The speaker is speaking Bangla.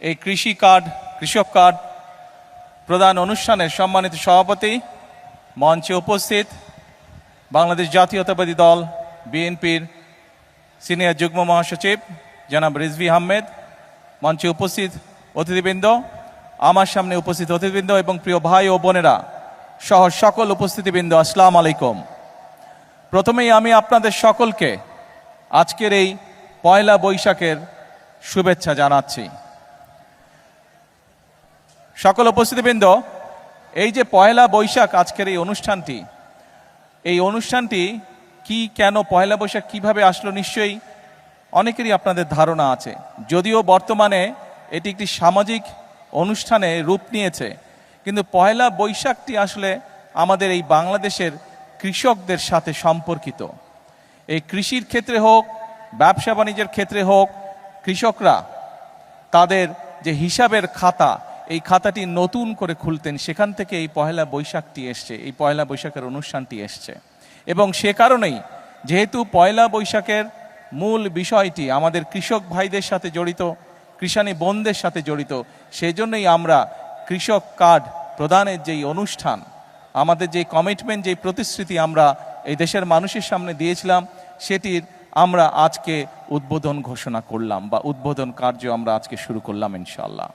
এই কৃষক কার্ড প্রদান অনুষ্ঠানের সম্মানিত সভাপতি, মঞ্চে উপস্থিত বাংলাদেশ জাতীয়তাবাদী দল বিএনপির সিনিয়র যুগ্ম মহাসচিব জনাব রিজভী আহমেদ, মঞ্চে উপস্থিত অতিথিবৃন্দ, আমার সামনে উপস্থিত অতিথিবৃন্দ এবং প্রিয় ভাই ও বোনেরা সহ সকল উপস্থিতিবৃন্দ, আসসালামু আলাইকুম। প্রথমেই আমি আপনাদের সকলকে আজকের এই পয়লা বৈশাখের শুভেচ্ছা জানাচ্ছি। সকল উপস্থিতিবৃন্দ, এই যে পয়লা বৈশাখ আজকের এই অনুষ্ঠানটি কি, কেন পয়লা বৈশাখ কিভাবে আসলো, নিশ্চয়ই অনেকেরই আপনাদের ধারণা আছে। যদিও বর্তমানে এটি একটি সামাজিক অনুষ্ঠানে রূপ নিয়েছে, কিন্তু পয়লা বৈশাখটি আসলে আমাদের এই বাংলাদেশের কৃষকদের সাথে সম্পর্কিত। এই কৃষির ক্ষেত্রে হোক, ব্যবসা বাণিজ্যের ক্ষেত্রে হোক, কৃষকরা তাদের যে হিসাবের খাতা, এই খাতাটি নতুন করে খুলতেন, সেখান থেকে এই পয়লা বৈশাখটি এসছে, এই পয়লা বৈশাখের অনুষ্ঠানটি এসছে। এবং সে কারণেই, যেহেতু পয়লা বৈশাখের মূল বিষয়টি আমাদের কৃষক ভাইদের সাথে জড়িত, কৃষানী বোনদের সাথে জড়িত, সেজন্যই আমরা কৃষক কার্ড প্রদানের যেই অনুষ্ঠান, আমাদের যে কমিটমেন্ট, যে প্রতিশ্রুতি আমরা এই দেশের মানুষের সামনে দিয়েছিলাম, সেটির আমরা আজকে উদ্বোধন ঘোষণা করলাম, বা উদ্বোধন কার্য আমরা আজকে শুরু করলাম ইনশাআল্লাহ।